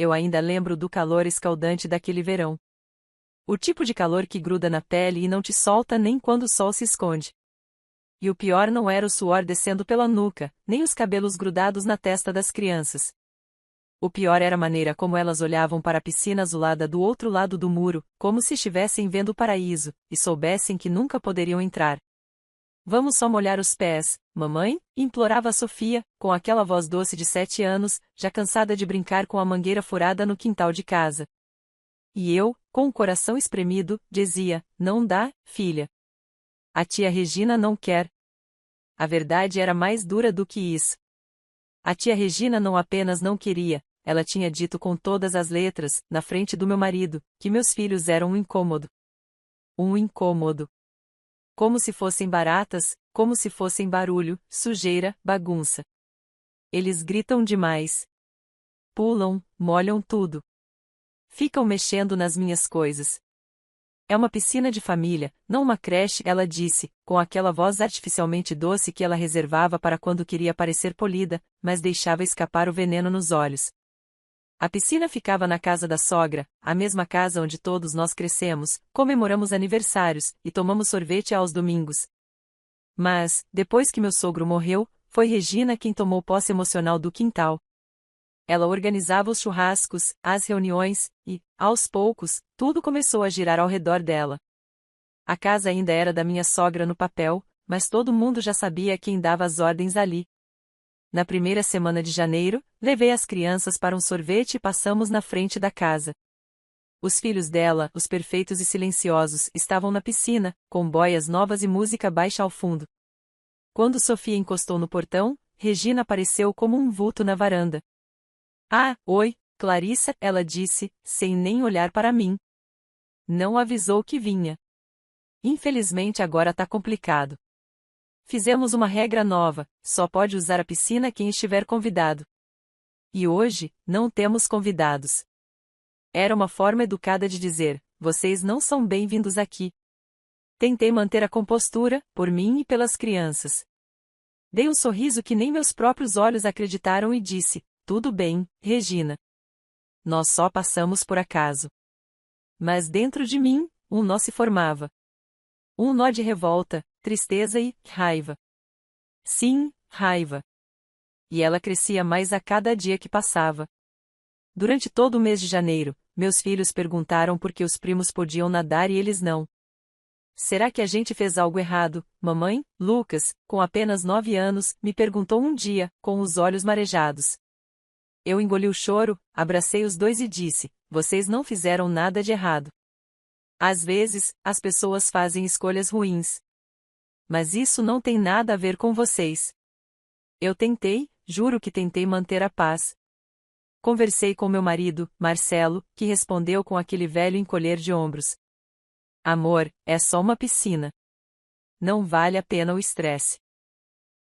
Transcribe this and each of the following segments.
eu ainda lembro do calor escaldante daquele verão. O tipo de calor que gruda na pele e não te solta nem quando o sol se esconde. E o pior não era o suor descendo pela nuca, nem os cabelos grudados na testa das crianças. O pior era a maneira como elas olhavam para a piscina azulada do outro lado do muro, como se estivessem vendo o paraíso, e soubessem que nunca poderiam entrar. Vamos só molhar os pés, mamãe? Implorava a Sofia, com aquela voz doce de 7 anos, já cansada de brincar com a mangueira furada no quintal de casa. E eu, com o coração espremido, dizia, não dá, filha. A tia Regina não quer. A verdade era mais dura do que isso. A tia Regina não apenas não queria, ela tinha dito com todas as letras, na frente do meu marido, que meus filhos eram um incômodo. Um incômodo. Como se fossem baratas, como se fossem barulho, sujeira, bagunça. Eles gritam demais. Pulam, molham tudo. Ficam mexendo nas minhas coisas. É uma piscina de família, não uma creche, ela disse, com aquela voz artificialmente doce que ela reservava para quando queria parecer polida, mas deixava escapar o veneno nos olhos. A piscina ficava na casa da sogra, a mesma casa onde todos nós crescemos, comemoramos aniversários e tomamos sorvete aos domingos. Mas, depois que meu sogro morreu, foi Regina quem tomou posse emocional do quintal. Ela organizava os churrascos, as reuniões, e, aos poucos, tudo começou a girar ao redor dela. A casa ainda era da minha sogra no papel, mas todo mundo já sabia quem dava as ordens ali. Na primeira semana de janeiro, levei as crianças para um sorvete e passamos na frente da casa. Os filhos dela, os perfeitos e silenciosos, estavam na piscina, com boias novas e música baixa ao fundo. Quando Sofia encostou no portão, Regina apareceu como um vulto na varanda. Ah, oi, Clarissa, ela disse, sem nem olhar para mim. Não avisou que vinha. Infelizmente agora tá complicado. Fizemos uma regra nova, só pode usar a piscina quem estiver convidado. E hoje, não temos convidados. Era uma forma educada de dizer, vocês não são bem-vindos aqui. Tentei manter a compostura, por mim e pelas crianças. Dei um sorriso que nem meus próprios olhos acreditaram e disse, tudo bem, Regina. Nós só passamos por acaso. Mas dentro de mim, um nó se formava. Um nó de revolta, tristeza e raiva. Sim, raiva. E ela crescia mais a cada dia que passava. Durante todo o mês de janeiro, meus filhos perguntaram por que os primos podiam nadar e eles não. Será que a gente fez algo errado, mamãe? Lucas, com apenas 9 anos, me perguntou um dia, com os olhos marejados. Eu engoli o choro, abracei os dois e disse, vocês não fizeram nada de errado. Às vezes, as pessoas fazem escolhas ruins. Mas isso não tem nada a ver com vocês. Eu tentei, juro que tentei manter a paz. Conversei com meu marido, Marcelo, que respondeu com aquele velho encolher de ombros. Amor, é só uma piscina. Não vale a pena o estresse.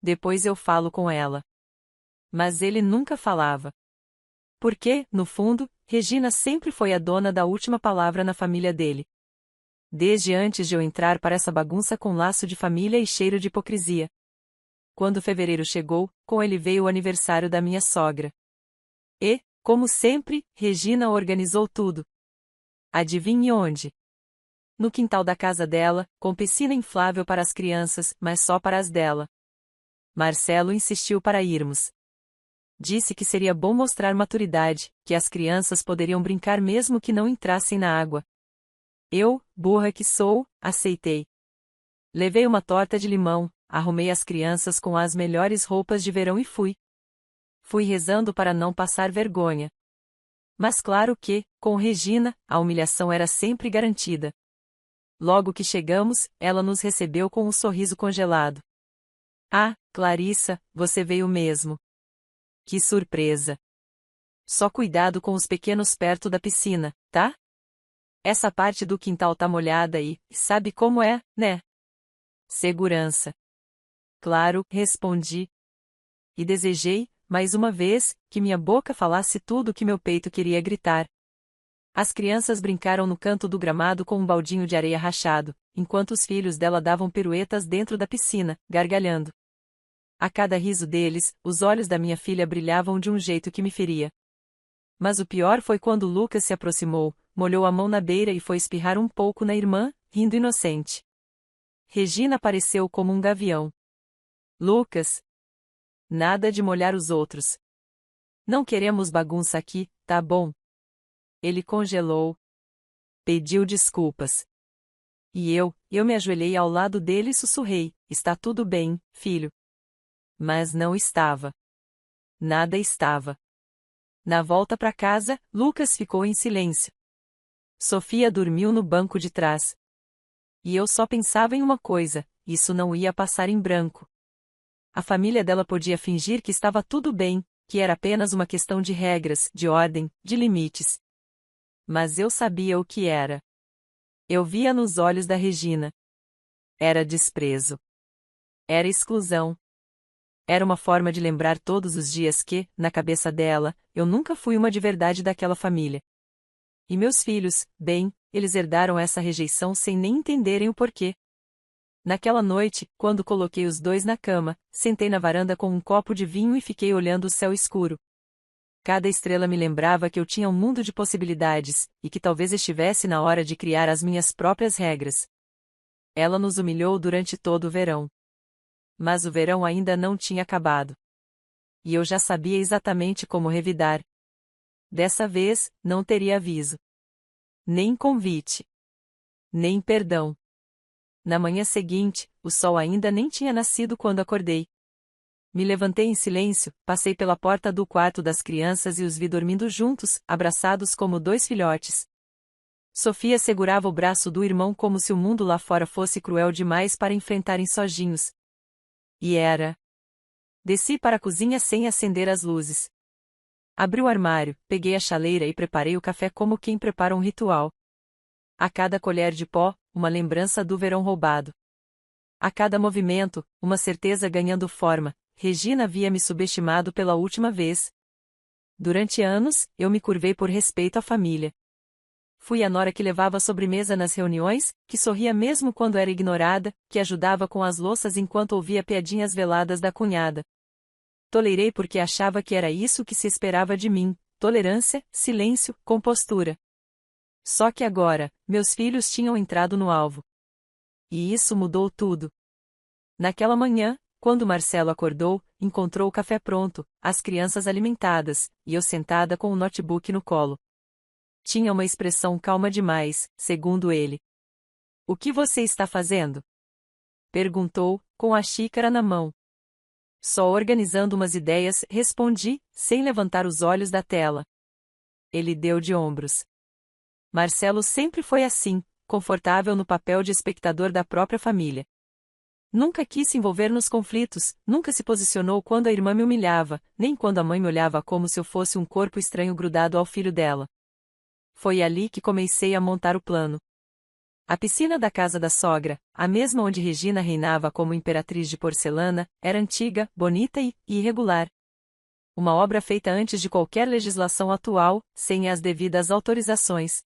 Depois eu falo com ela. Mas ele nunca falava. Porque, no fundo, Regina sempre foi a dona da última palavra na família dele. Desde antes de eu entrar para essa bagunça com laço de família e cheiro de hipocrisia. Quando fevereiro chegou, com ele veio o aniversário da minha sogra. E, como sempre, Regina organizou tudo. Adivinhe onde? No quintal da casa dela, com piscina inflável para as crianças, mas só para as dela. Marcelo insistiu para irmos. Disse que seria bom mostrar maturidade, que as crianças poderiam brincar mesmo que não entrassem na água. Eu, burra que sou, aceitei. Levei uma torta de limão, arrumei as crianças com as melhores roupas de verão e fui. Fui rezando para não passar vergonha. Mas claro que, com Regina, a humilhação era sempre garantida. Logo que chegamos, ela nos recebeu com um sorriso congelado. Ah, Clarissa, você veio mesmo. Que surpresa. Só cuidado com os pequenos perto da piscina, tá? Essa parte do quintal tá molhada e, sabe como é, né? Segurança. Claro, respondi. E desejei, mais uma vez, que minha boca falasse tudo o que meu peito queria gritar. As crianças brincaram no canto do gramado com um baldinho de areia rachado, enquanto os filhos dela davam piruetas dentro da piscina, gargalhando. A cada riso deles, os olhos da minha filha brilhavam de um jeito que me feria. Mas o pior foi quando Lucas se aproximou, molhou a mão na beira e foi espirrar um pouco na irmã, rindo inocente. Regina apareceu como um gavião. Lucas. Nada de molhar os outros. Não queremos bagunça aqui, tá bom? Ele congelou. Pediu desculpas. E eu me ajoelhei ao lado dele e sussurrei: está tudo bem, filho. Mas não estava. Nada estava. Na volta para casa, Lucas ficou em silêncio. Sofia dormiu no banco de trás. E eu só pensava em uma coisa: isso não ia passar em branco. A família dela podia fingir que estava tudo bem, que era apenas uma questão de regras, de ordem, de limites. Mas eu sabia o que era. Eu via nos olhos da Regina. Era desprezo. Era exclusão. Era uma forma de lembrar todos os dias que, na cabeça dela, eu nunca fui uma de verdade daquela família. E meus filhos, bem, eles herdaram essa rejeição sem nem entenderem o porquê. Naquela noite, quando coloquei os dois na cama, sentei na varanda com um copo de vinho e fiquei olhando o céu escuro. Cada estrela me lembrava que eu tinha um mundo de possibilidades, e que talvez estivesse na hora de criar as minhas próprias regras. Ela nos humilhou durante todo o verão. Mas o verão ainda não tinha acabado. E eu já sabia exatamente como revidar. Dessa vez, não teria aviso. Nem convite. Nem perdão. Na manhã seguinte, o sol ainda nem tinha nascido quando acordei. Me levantei em silêncio, passei pela porta do quarto das crianças e os vi dormindo juntos, abraçados como dois filhotes. Sofia segurava o braço do irmão como se o mundo lá fora fosse cruel demais para enfrentarem sozinhos. E era. Desci para a cozinha sem acender as luzes. Abri o armário, peguei a chaleira e preparei o café como quem prepara um ritual. A cada colher de pó, uma lembrança do verão roubado. A cada movimento, uma certeza ganhando forma: Regina havia me subestimado pela última vez. Durante anos, eu me curvei por respeito à família. Fui a nora que levava a sobremesa nas reuniões, que sorria mesmo quando era ignorada, que ajudava com as louças enquanto ouvia piadinhas veladas da cunhada. Tolerei porque achava que era isso que se esperava de mim: tolerância, silêncio, compostura. Só que agora, meus filhos tinham entrado no alvo. E isso mudou tudo. Naquela manhã, quando Marcelo acordou, encontrou o café pronto, as crianças alimentadas, e eu sentada com o notebook no colo. Tinha uma expressão calma demais, segundo ele. "O que você está fazendo?" perguntou, com a xícara na mão. "Só organizando umas ideias", respondi, sem levantar os olhos da tela. Ele deu de ombros. Marcelo sempre foi assim, confortável no papel de espectador da própria família. Nunca quis se envolver nos conflitos, nunca se posicionou quando a irmã me humilhava, nem quando a mãe me olhava como se eu fosse um corpo estranho grudado ao filho dela. Foi ali que comecei a montar o plano. A piscina da casa da sogra, a mesma onde Regina reinava como imperatriz de porcelana, era antiga, bonita e irregular. Uma obra feita antes de qualquer legislação atual, sem as devidas autorizações.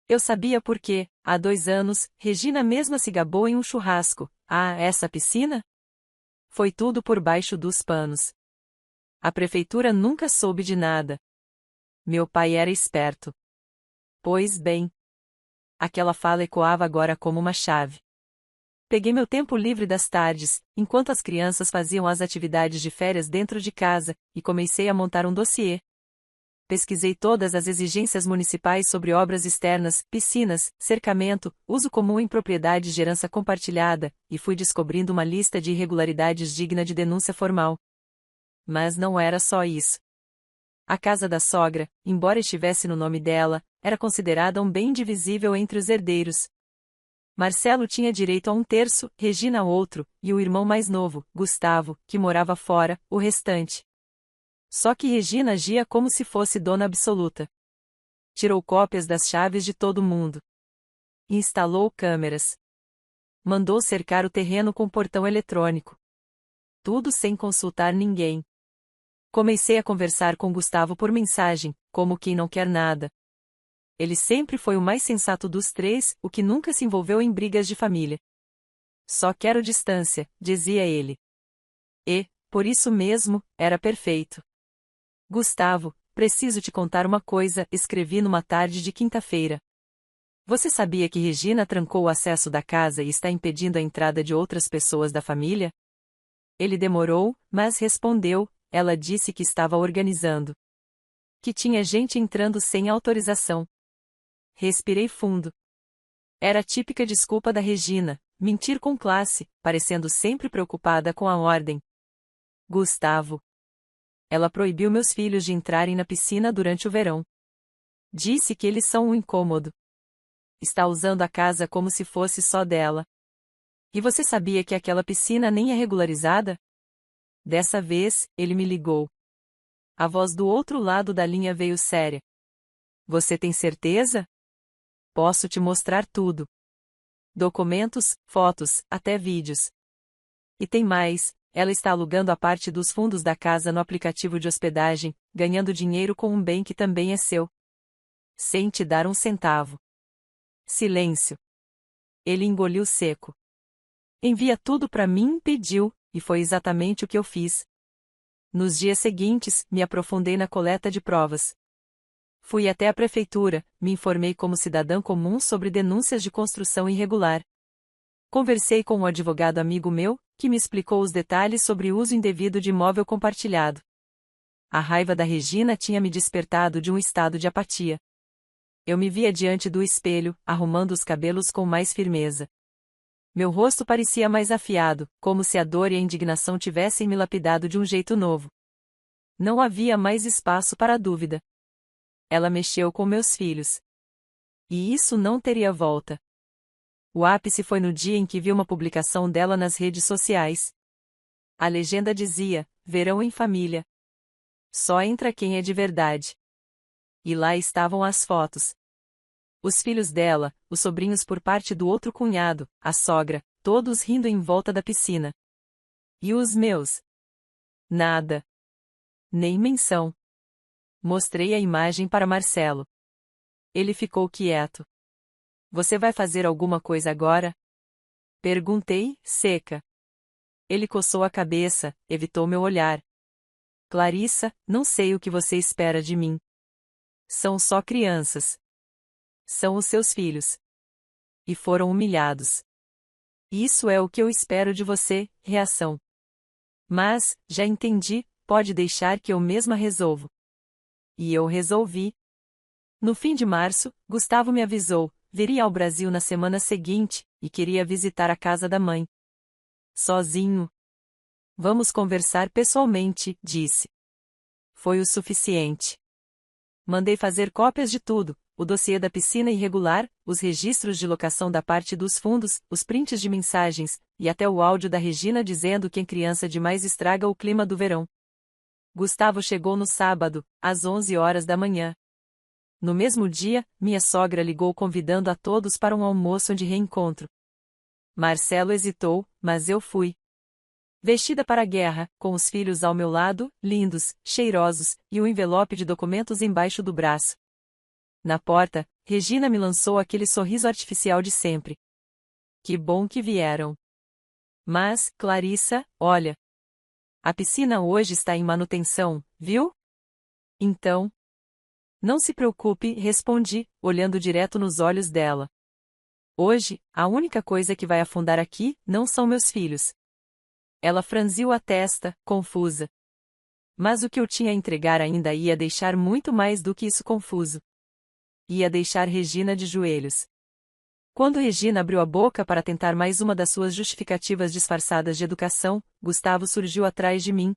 Eu sabia porque, há 2 anos, Regina mesma se gabou em um churrasco: "Ah, essa piscina? Foi tudo por baixo dos panos. A prefeitura nunca soube de nada. Meu pai era esperto." Pois bem. Aquela fala ecoava agora como uma chave. Peguei meu tempo livre das tardes, enquanto as crianças faziam as atividades de férias dentro de casa, e comecei a montar um dossiê. Pesquisei todas as exigências municipais sobre obras externas, piscinas, cercamento, uso comum em propriedades de herança compartilhada, e fui descobrindo uma lista de irregularidades digna de denúncia formal. Mas não era só isso. A casa da sogra, embora estivesse no nome dela, era considerada um bem divisível entre os herdeiros. Marcelo tinha direito a 1/3, Regina a outro, e o irmão mais novo, Gustavo, que morava fora, o restante. Só que Regina agia como se fosse dona absoluta. Tirou cópias das chaves de todo mundo. Instalou câmeras. Mandou cercar o terreno com portão eletrônico. Tudo sem consultar ninguém. Comecei a conversar com Gustavo por mensagem, como quem não quer nada. Ele sempre foi o mais sensato dos 3, o que nunca se envolveu em brigas de família. "Só quero distância", dizia ele. E, por isso mesmo, era perfeito. Gustavo, preciso te contar uma coisa, escrevi numa tarde de quinta-feira. Você sabia que Regina trancou o acesso da casa e está impedindo a entrada de outras pessoas da família? Ele demorou, mas respondeu, ela disse que estava organizando. Que tinha gente entrando sem autorização. Respirei fundo. Era a típica desculpa da Regina, mentir com classe, parecendo sempre preocupada com a ordem. Gustavo. Ela proibiu meus filhos de entrarem na piscina durante o verão. Disse que eles são um incômodo. Está usando a casa como se fosse só dela. E você sabia que aquela piscina nem é regularizada? Dessa vez, ele me ligou. A voz do outro lado da linha veio séria. Você tem certeza? Posso te mostrar tudo. Documentos, fotos, até vídeos. E tem mais, ela está alugando a parte dos fundos da casa no aplicativo de hospedagem, ganhando dinheiro com um bem que também é seu. Sem te dar um centavo. Silêncio. Ele engoliu seco. Envia tudo para mim, pediu, e foi exatamente o que eu fiz. Nos dias seguintes, me aprofundei na coleta de provas. Fui até a prefeitura, me informei como cidadã comum sobre denúncias de construção irregular. Conversei com um advogado amigo meu, que me explicou os detalhes sobre o uso indevido de imóvel compartilhado. A raiva da Regina tinha me despertado de um estado de apatia. Eu me via diante do espelho, arrumando os cabelos com mais firmeza. Meu rosto parecia mais afiado, como se a dor e a indignação tivessem me lapidado de um jeito novo. Não havia mais espaço para a dúvida. Ela mexeu com meus filhos. E isso não teria volta. O ápice foi no dia em que vi uma publicação dela nas redes sociais. A legenda dizia, verão em família. Só entra quem é de verdade. E lá estavam as fotos. Os filhos dela, os sobrinhos por parte do outro cunhado, a sogra, todos rindo em volta da piscina. E os meus? Nada. Nem menção. Mostrei a imagem para Marcelo. Ele ficou quieto. Você vai fazer alguma coisa agora? Perguntei, seca. Ele coçou a cabeça, evitou meu olhar. Clarissa, não sei o que você espera de mim. São só crianças. São os seus filhos. E foram humilhados. Isso é o que eu espero de você, reação. Mas, já entendi, pode deixar que eu mesma resolvo. E eu resolvi. No fim de março, Gustavo me avisou, viria ao Brasil na semana seguinte, e queria visitar a casa da mãe. Sozinho. Vamos conversar pessoalmente, disse. Foi o suficiente. Mandei fazer cópias de tudo, o dossiê da piscina irregular, os registros de locação da parte dos fundos, os prints de mensagens, e até o áudio da Regina dizendo que criança demais estraga o clima do verão. Gustavo chegou no sábado, às 11 horas da manhã. No mesmo dia, minha sogra ligou convidando a todos para um almoço de reencontro. Marcelo hesitou, mas eu fui. Vestida para a guerra, com os filhos ao meu lado, lindos, cheirosos, e um envelope de documentos embaixo do braço. Na porta, Regina me lançou aquele sorriso artificial de sempre. Que bom que vieram. Mas, Clarissa, olha. A piscina hoje está em manutenção, viu? Então. Não se preocupe, respondi, olhando direto nos olhos dela. Hoje, a única coisa que vai afundar aqui, não são meus filhos. Ela franziu a testa, confusa. Mas o que eu tinha a entregar ainda ia deixar muito mais do que isso confuso. Ia deixar Regina de joelhos. Quando Regina abriu a boca para tentar mais uma das suas justificativas disfarçadas de educação, Gustavo surgiu atrás de mim.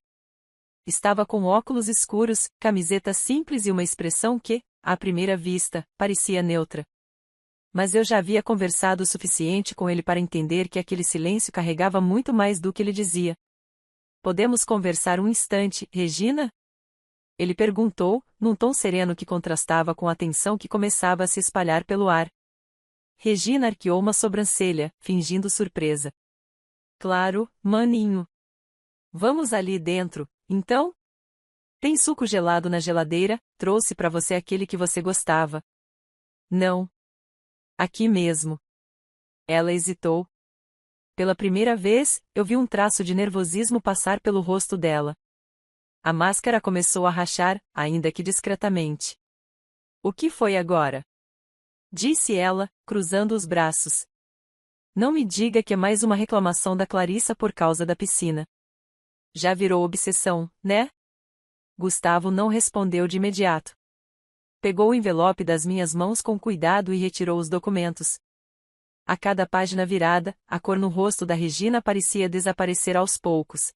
Estava com óculos escuros, camiseta simples e uma expressão que, à primeira vista, parecia neutra. Mas eu já havia conversado o suficiente com ele para entender que aquele silêncio carregava muito mais do que ele dizia. Podemos conversar um instante, Regina? Ele perguntou, num tom sereno que contrastava com a tensão que começava a se espalhar pelo ar. Regina arqueou uma sobrancelha, fingindo surpresa. Claro, maninho. Vamos ali dentro, então? Tem suco gelado na geladeira, trouxe para você aquele que você gostava. Não. Aqui mesmo. Ela hesitou. Pela primeira vez, eu vi um traço de nervosismo passar pelo rosto dela. A máscara começou a rachar, ainda que discretamente. O que foi agora? Disse ela, cruzando os braços. Não me diga que é mais uma reclamação da Clarissa por causa da piscina. Já virou obsessão, né? Gustavo não respondeu de imediato. Pegou o envelope das minhas mãos com cuidado e retirou os documentos. A cada página virada, a cor no rosto da Regina parecia desaparecer aos poucos.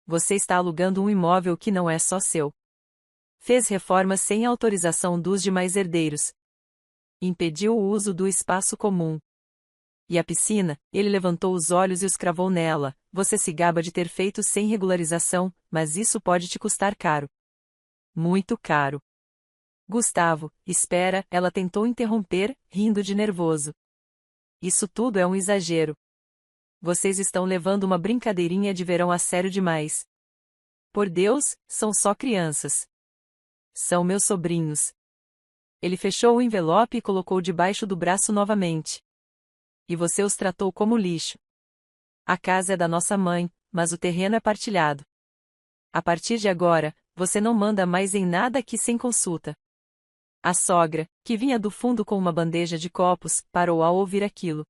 Você está alugando um imóvel que não é só seu. Fez reformas sem autorização dos demais herdeiros. Impediu o uso do espaço comum. E a piscina, ele levantou os olhos e os cravou nela. Você se gaba de ter feito sem regularização, mas isso pode te custar caro. Muito caro. Gustavo, espera, ela tentou interromper, rindo de nervoso. Isso tudo é um exagero. Vocês estão levando uma brincadeirinha de verão a sério demais. Por Deus, são só crianças. São meus sobrinhos. Ele fechou o envelope e colocou debaixo do braço novamente. E você os tratou como lixo. A casa é da nossa mãe, mas o terreno é partilhado. A partir de agora, você não manda mais em nada aqui sem consulta. A sogra, que vinha do fundo com uma bandeja de copos, parou ao ouvir aquilo.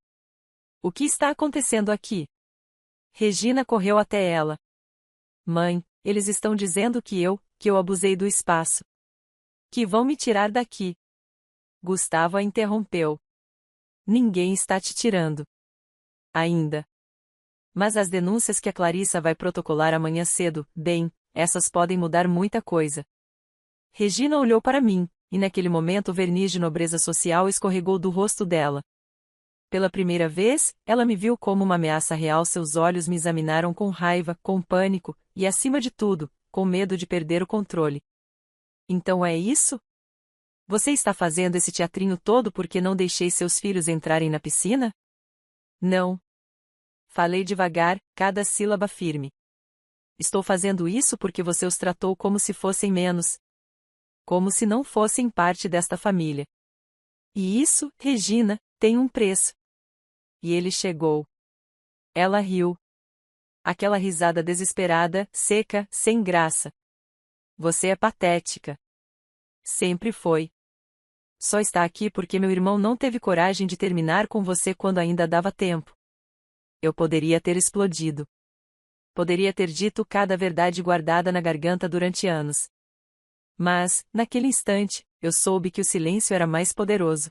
O que está acontecendo aqui? Regina correu até ela. Mãe, eles estão dizendo que eu abusei do espaço. Que vão me tirar daqui. Gustavo a interrompeu. Ninguém está te tirando. Ainda. Mas as denúncias que a Clarissa vai protocolar amanhã cedo, bem, essas podem mudar muita coisa. Regina olhou para mim, e naquele momento o verniz de nobreza social escorregou do rosto dela. Pela primeira vez, ela me viu como uma ameaça real. Seus olhos me examinaram com raiva, com pânico, e acima de tudo, com medo de perder o controle. Então é isso? Você está fazendo esse teatrinho todo porque não deixei seus filhos entrarem na piscina? Não. Falei devagar, cada sílaba firme. Estou fazendo isso porque você os tratou como se fossem menos. Como se não fossem parte desta família. E isso, Regina, tem um preço. E ele chegou. Ela riu. Aquela risada desesperada, seca, sem graça. Você é patética. Sempre foi. Só está aqui porque meu irmão não teve coragem de terminar com você quando ainda dava tempo. Eu poderia ter explodido. Poderia ter dito cada verdade guardada na garganta durante anos. Mas, naquele instante, eu soube que o silêncio era mais poderoso.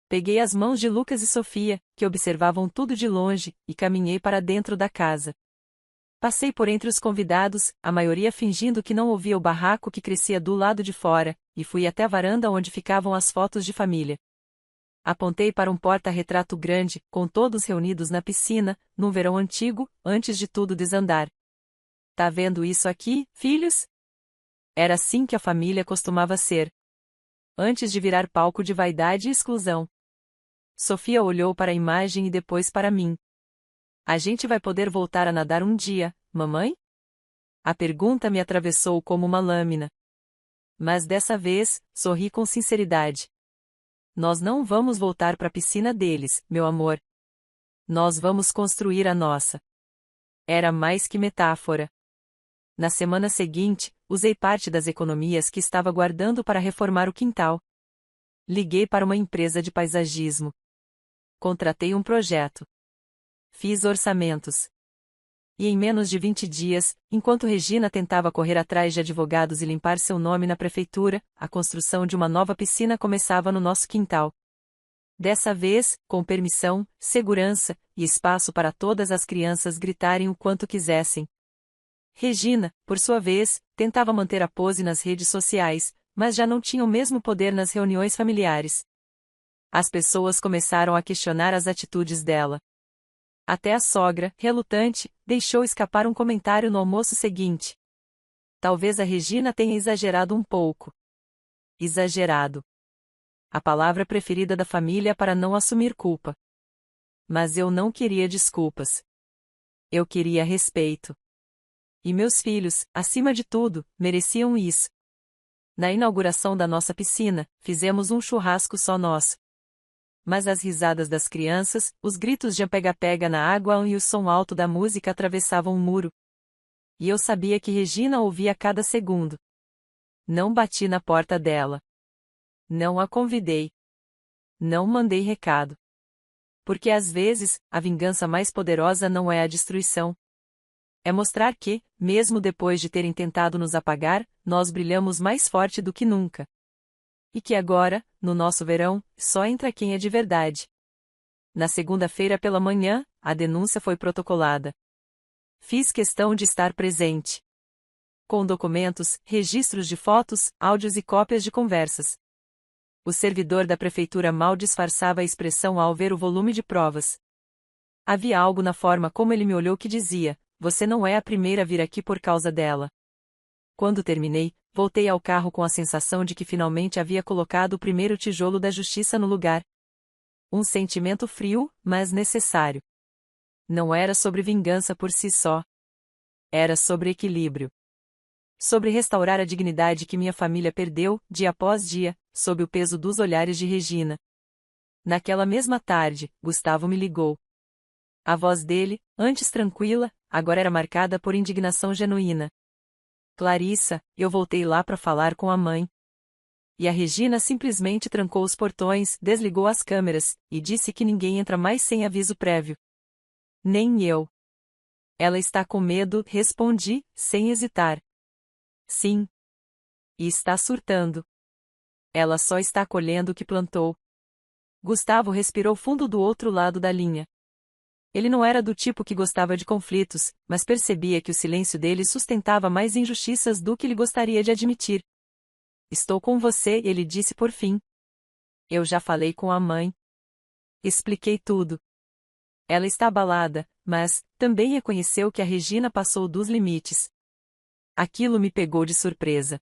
Peguei as mãos de Lucas e Sofia, que observavam tudo de longe, e caminhei para dentro da casa. Passei por entre os convidados, a maioria fingindo que não ouvia o barraco que crescia do lado de fora, e fui até a varanda onde ficavam as fotos de família. Apontei para um porta-retrato grande, com todos reunidos na piscina, num verão antigo, antes de tudo desandar. Tá vendo isso aqui, filhos? Era assim que a família costumava ser. Antes de virar palco de vaidade e exclusão. Sofia olhou para a imagem e depois para mim. A gente vai poder voltar a nadar um dia, mamãe? A pergunta me atravessou como uma lâmina. Mas dessa vez, sorri com sinceridade. Nós não vamos voltar para a piscina deles, meu amor. Nós vamos construir a nossa. Era mais que metáfora. Na semana seguinte, usei parte das economias que estava guardando para reformar o quintal. Liguei para uma empresa de paisagismo. Contratei um projeto. Fiz orçamentos. E em menos de 20 dias, enquanto Regina tentava correr atrás de advogados e limpar seu nome na prefeitura, a construção de uma nova piscina começava no nosso quintal. Dessa vez, com permissão, segurança e espaço para todas as crianças gritarem o quanto quisessem. Regina, por sua vez, tentava manter a pose nas redes sociais, mas já não tinha o mesmo poder nas reuniões familiares. As pessoas começaram a questionar as atitudes dela. Até a sogra, relutante, deixou escapar um comentário no almoço seguinte. Talvez a Regina tenha exagerado um pouco. Exagerado. A palavra preferida da família para não assumir culpa. Mas eu não queria desculpas. Eu queria respeito. E meus filhos, acima de tudo, mereciam isso. Na inauguração da nossa piscina, fizemos um churrasco só nós. Mas as risadas das crianças, os gritos de pega-pega na água e o som alto da música atravessavam o muro. E eu sabia que Regina ouvia a cada segundo. Não bati na porta dela. Não a convidei. Não mandei recado. Porque às vezes, a vingança mais poderosa não é a destruição. É mostrar que, mesmo depois de terem tentado nos apagar, nós brilhamos mais forte do que nunca. E que agora, no nosso verão, só entra quem é de verdade. Na segunda-feira pela manhã, a denúncia foi protocolada. Fiz questão de estar presente. Com documentos, registros de fotos, áudios e cópias de conversas. O servidor da prefeitura mal disfarçava a expressão ao ver o volume de provas. Havia algo na forma como ele me olhou que dizia: você não é a primeira a vir aqui por causa dela. Quando terminei, voltei ao carro com a sensação de que finalmente havia colocado o primeiro tijolo da justiça no lugar. Um sentimento frio, mas necessário. Não era sobre vingança por si só. Era sobre equilíbrio. Sobre restaurar a dignidade que minha família perdeu, dia após dia, sob o peso dos olhares de Regina. Naquela mesma tarde, Gustavo me ligou. A voz dele, antes tranquila, agora era marcada por indignação genuína. Clarissa, eu voltei lá para falar com a mãe. E a Regina simplesmente trancou os portões, desligou as câmeras, e disse que ninguém entra mais sem aviso prévio. Nem eu. Ela está com medo, respondi, sem hesitar. Sim. E está surtando. Ela só está colhendo o que plantou. Gustavo respirou fundo do outro lado da linha. Ele não era do tipo que gostava de conflitos, mas percebia que o silêncio dele sustentava mais injustiças do que ele gostaria de admitir. Estou com você, ele disse por fim. Eu já falei com a mãe. Expliquei tudo. Ela está abalada, mas também reconheceu que a Regina passou dos limites. Aquilo me pegou de surpresa.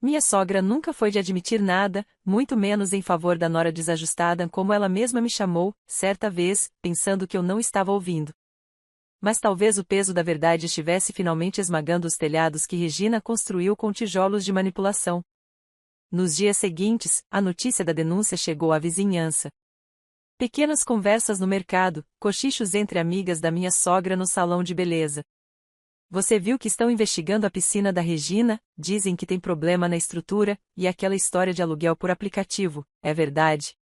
Minha sogra nunca foi de admitir nada, muito menos em favor da nora desajustada, como ela mesma me chamou, certa vez, pensando que eu não estava ouvindo. Mas talvez o peso da verdade estivesse finalmente esmagando os telhados que Regina construiu com tijolos de manipulação. Nos dias seguintes, a notícia da denúncia chegou à vizinhança. Pequenas conversas no mercado, cochichos entre amigas da minha sogra no salão de beleza. Você viu que estão investigando a piscina da Regina, dizem que tem problema na estrutura, e aquela história de aluguel por aplicativo, é verdade?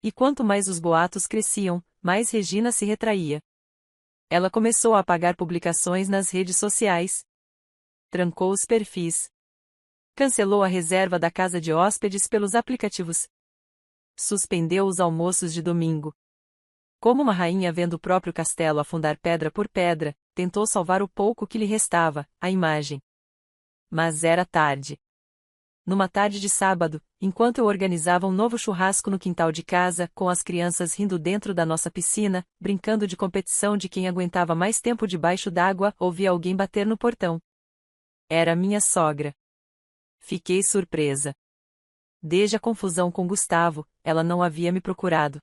E quanto mais os boatos cresciam, mais Regina se retraía. Ela começou a apagar publicações nas redes sociais. Trancou os perfis. Cancelou a reserva da casa de hóspedes pelos aplicativos. Suspendeu os almoços de domingo. Como uma rainha vendo o próprio castelo afundar pedra por pedra, tentou salvar o pouco que lhe restava, a imagem. Mas era tarde. Numa tarde de sábado, enquanto eu organizava um novo churrasco no quintal de casa, com as crianças rindo dentro da nossa piscina, brincando de competição de quem aguentava mais tempo debaixo d'água, ouvi alguém bater no portão. Era minha sogra. Fiquei surpresa. Desde a confusão com Gustavo, ela não havia me procurado.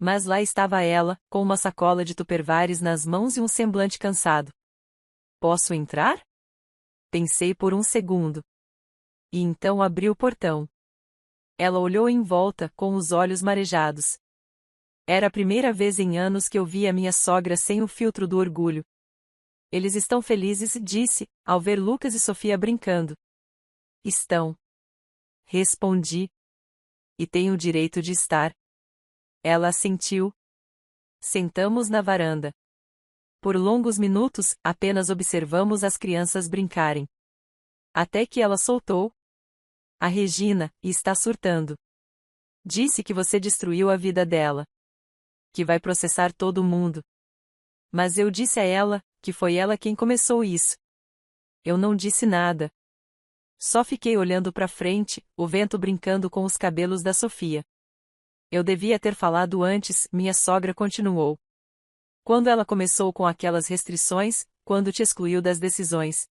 Mas lá estava ela, com uma sacola de tupperwares nas mãos e um semblante cansado. Posso entrar? Pensei por um segundo. E então abri o portão. Ela olhou em volta, com os olhos marejados. Era a primeira vez em anos que eu via minha sogra sem o filtro do orgulho. Eles estão felizes, disse, ao ver Lucas e Sofia brincando. Estão. Respondi. E tenho o direito de estar. Ela assentiu. Sentamos na varanda. Por longos minutos, apenas observamos as crianças brincarem. Até que ela soltou. A Regina, está surtando. Disse que você destruiu a vida dela. Que vai processar todo mundo. Mas eu disse a ela, que foi ela quem começou isso. Eu não disse nada. Só fiquei olhando para frente, o vento brincando com os cabelos da Sofia. Eu devia ter falado antes, minha sogra continuou. Quando ela começou com aquelas restrições, quando te excluiu das decisões.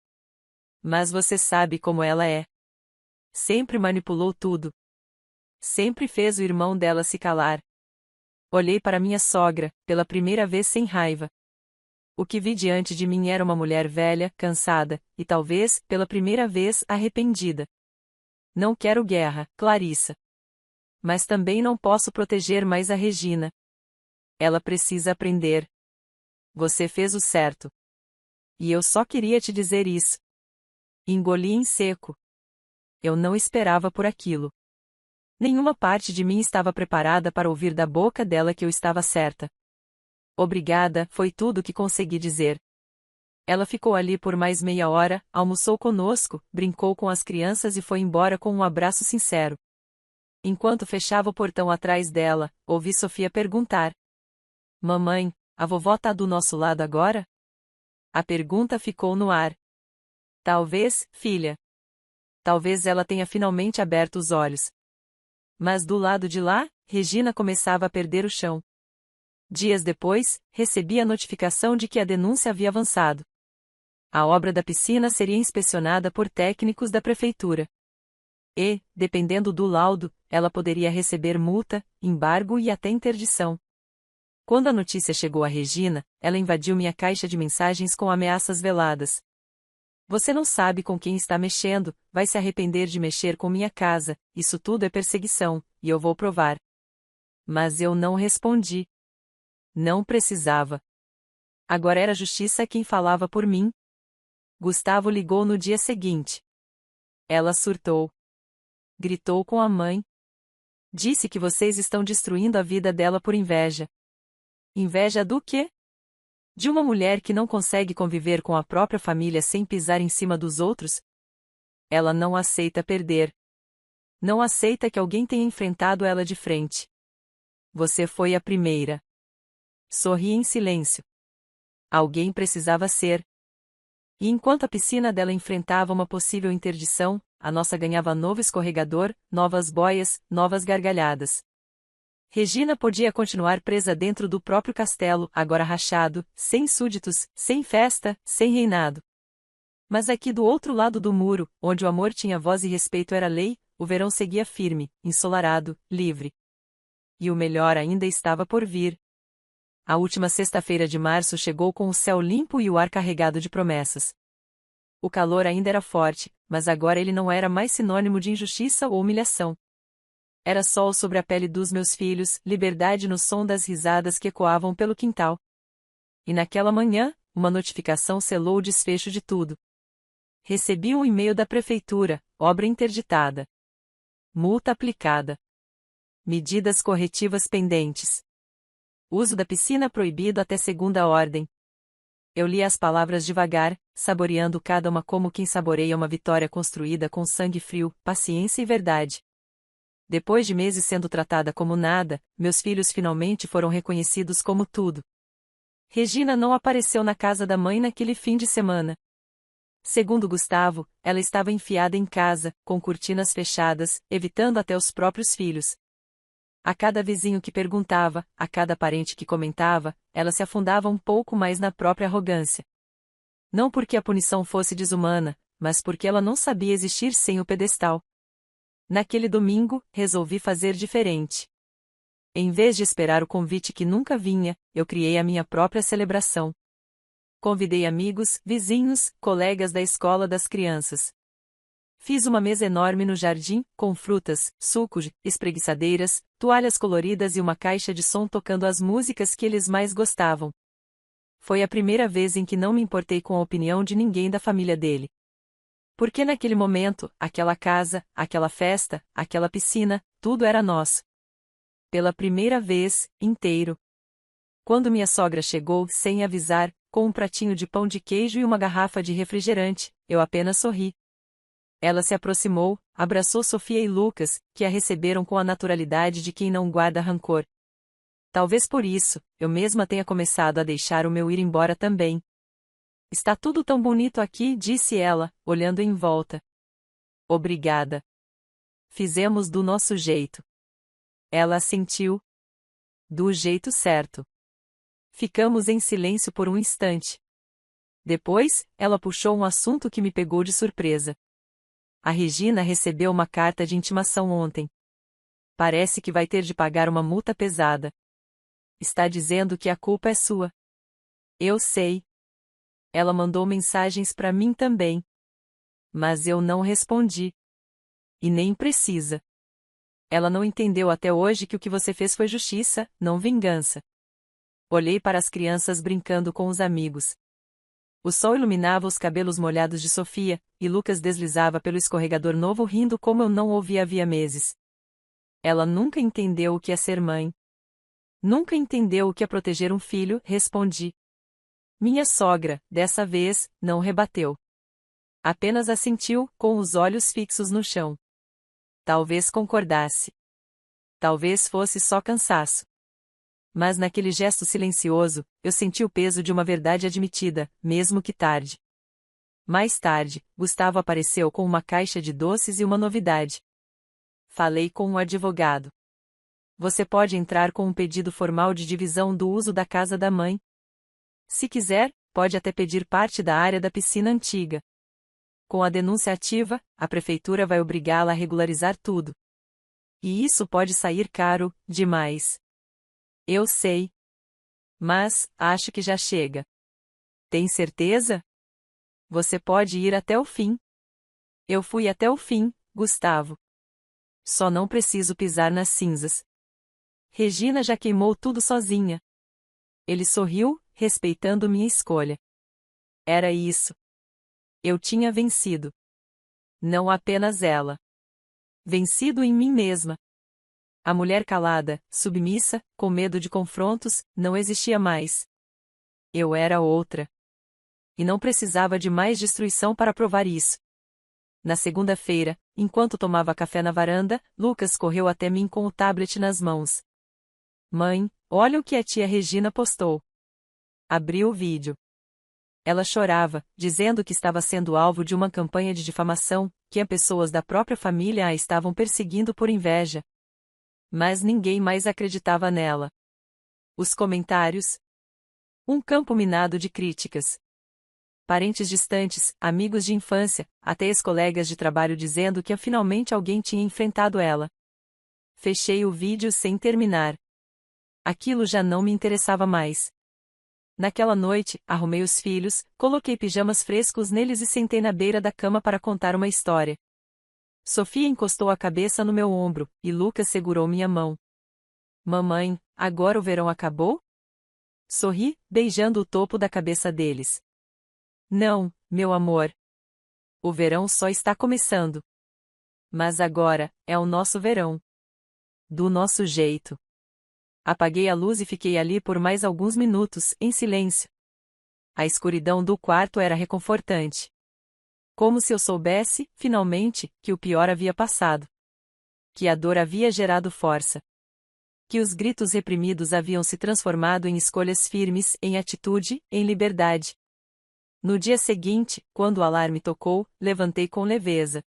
Mas você sabe como ela é. Sempre manipulou tudo. Sempre fez o irmão dela se calar. Olhei para minha sogra, pela primeira vez sem raiva. O que vi diante de mim era uma mulher velha, cansada, e talvez, pela primeira vez, arrependida. Não quero guerra, Clarissa. Mas também não posso proteger mais a Regina. Ela precisa aprender. Você fez o certo. E eu só queria te dizer isso. Engoli em seco. Eu não esperava por aquilo. Nenhuma parte de mim estava preparada para ouvir da boca dela que eu estava certa. Obrigada, foi tudo o que consegui dizer. Ela ficou ali por mais meia hora, almoçou conosco, brincou com as crianças e foi embora com um abraço sincero. Enquanto fechava o portão atrás dela, ouvi Sofia perguntar: Mamãe, a vovó tá do nosso lado agora? A pergunta ficou no ar. Talvez, filha. Talvez ela tenha finalmente aberto os olhos. Mas do lado de lá, Regina começava a perder o chão. Dias depois, recebi a notificação de que a denúncia havia avançado. A obra da piscina seria inspecionada por técnicos da prefeitura. E, dependendo do laudo, ela poderia receber multa, embargo e até interdição. Quando a notícia chegou a Regina, ela invadiu minha caixa de mensagens com ameaças veladas. Você não sabe com quem está mexendo, vai se arrepender de mexer com minha casa, isso tudo é perseguição, e eu vou provar. Mas eu não respondi. Não precisava. Agora era a justiça quem falava por mim. Gustavo ligou no dia seguinte. Ela surtou. Gritou com a mãe. Disse que vocês estão destruindo a vida dela por inveja. Inveja do quê? De uma mulher que não consegue conviver com a própria família sem pisar em cima dos outros? Ela não aceita perder. Não aceita que alguém tenha enfrentado ela de frente. Você foi a primeira. Sorri em silêncio. Alguém precisava ser. E enquanto a piscina dela enfrentava uma possível interdição, a nossa ganhava novo escorregador, novas boias, novas gargalhadas. Regina podia continuar presa dentro do próprio castelo, agora rachado, sem súditos, sem festa, sem reinado. Mas aqui do outro lado do muro, onde o amor tinha voz e respeito era lei, o verão seguia firme, ensolarado, livre. E o melhor ainda estava por vir. A última sexta-feira de março chegou com o céu limpo e o ar carregado de promessas. O calor ainda era forte, mas agora ele não era mais sinônimo de injustiça ou humilhação. Era sol sobre a pele dos meus filhos, liberdade no som das risadas que ecoavam pelo quintal. E naquela manhã, uma notificação selou o desfecho de tudo. Recebi um e-mail da prefeitura, obra interditada. Multa aplicada. Medidas corretivas pendentes. Uso da piscina proibido até segunda ordem. Eu li as palavras devagar, saboreando cada uma como quem saboreia uma vitória construída com sangue frio, paciência e verdade. Depois de meses sendo tratada como nada, meus filhos finalmente foram reconhecidos como tudo. Regina não apareceu na casa da mãe naquele fim de semana. Segundo Gustavo, ela estava enfiada em casa, com cortinas fechadas, evitando até os próprios filhos. A cada vizinho que perguntava, a cada parente que comentava, ela se afundava um pouco mais na própria arrogância. Não porque a punição fosse desumana, mas porque ela não sabia existir sem o pedestal. Naquele domingo, resolvi fazer diferente. Em vez de esperar o convite que nunca vinha, eu criei a minha própria celebração. Convidei amigos, vizinhos, colegas da escola das crianças. Fiz uma mesa enorme no jardim, com frutas, sucos, espreguiçadeiras, toalhas coloridas e uma caixa de som tocando as músicas que eles mais gostavam. Foi a primeira vez em que não me importei com a opinião de ninguém da família dele. Porque naquele momento, aquela casa, aquela festa, aquela piscina, tudo era nosso. Pela primeira vez, inteiro. Quando minha sogra chegou, sem avisar, com um pratinho de pão de queijo e uma garrafa de refrigerante, eu apenas sorri. Ela se aproximou, abraçou Sofia e Lucas, que a receberam com a naturalidade de quem não guarda rancor. Talvez por isso, eu mesma tenha começado a deixar o meu ir embora também. Está tudo tão bonito aqui, disse ela, olhando em volta. Obrigada. Fizemos do nosso jeito. Ela assentiu. Do jeito certo. Ficamos em silêncio por um instante. Depois, ela puxou um assunto que me pegou de surpresa. A Regina recebeu uma carta de intimação ontem. Parece que vai ter de pagar uma multa pesada. Está dizendo que a culpa é sua. Eu sei. Ela mandou mensagens para mim também. Mas eu não respondi. E nem precisa. Ela não entendeu até hoje que o que você fez foi justiça, não vingança. Olhei para as crianças brincando com os amigos. O sol iluminava os cabelos molhados de Sofia, e Lucas deslizava pelo escorregador novo rindo como eu não ouvia havia meses. Ela nunca entendeu o que é ser mãe. Nunca entendeu o que é proteger um filho, respondi. Minha sogra, dessa vez, não rebateu. Apenas assentiu, com os olhos fixos no chão. Talvez concordasse. Talvez fosse só cansaço. Mas naquele gesto silencioso, eu senti o peso de uma verdade admitida, mesmo que tarde. Mais tarde, Gustavo apareceu com uma caixa de doces e uma novidade. Falei com um advogado. Você pode entrar com um pedido formal de divisão do uso da casa da mãe. Se quiser, pode até pedir parte da área da piscina antiga. Com a denúncia ativa, a prefeitura vai obrigá-la a regularizar tudo. E isso pode sair caro, demais. Eu sei. Mas, acho que já chega. Tem certeza? Você pode ir até o fim. Eu fui até o fim, Gustavo. Só não preciso pisar nas cinzas. Regina já queimou tudo sozinha. Ele sorriu, respeitando minha escolha. Era isso. Eu tinha vencido. Não apenas ela. Vencido em mim mesma. A mulher calada, submissa, com medo de confrontos, não existia mais. Eu era outra. E não precisava de mais destruição para provar isso. Na segunda-feira, enquanto tomava café na varanda, Lucas correu até mim com o tablet nas mãos. Mãe, olha o que a tia Regina postou. Abri o vídeo. Ela chorava, dizendo que estava sendo alvo de uma campanha de difamação, que pessoas da própria família a estavam perseguindo por inveja. Mas ninguém mais acreditava nela. Os comentários? Um campo minado de críticas. Parentes distantes, amigos de infância, até ex-colegas de trabalho dizendo que finalmente alguém tinha enfrentado ela. Fechei o vídeo sem terminar. Aquilo já não me interessava mais. Naquela noite, arrumei os filhos, coloquei pijamas frescos neles e sentei na beira da cama para contar uma história. Sofia encostou a cabeça no meu ombro, e Lucas segurou minha mão. Mamãe, agora o verão acabou? Sorri, beijando o topo da cabeça deles. Não, meu amor. O verão só está começando. Mas agora, é o nosso verão. Do nosso jeito. Apaguei a luz e fiquei ali por mais alguns minutos, em silêncio. A escuridão do quarto era reconfortante. Como se eu soubesse, finalmente, que o pior havia passado. Que a dor havia gerado força. Que os gritos reprimidos haviam se transformado em escolhas firmes, em atitude, em liberdade. No dia seguinte, quando o alarme tocou, levantei com leveza.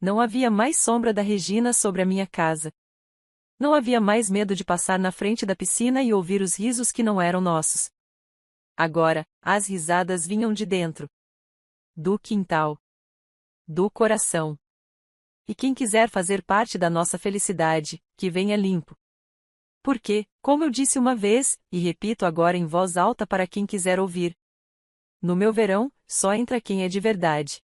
Não havia mais sombra da Regina sobre a minha casa. Não havia mais medo de passar na frente da piscina e ouvir os risos que não eram nossos. Agora, as risadas vinham de dentro. Do quintal. Do coração. E quem quiser fazer parte da nossa felicidade, que venha limpo. Porque, como eu disse uma vez, e repito agora em voz alta para quem quiser ouvir. No meu verão, só entra quem é de verdade.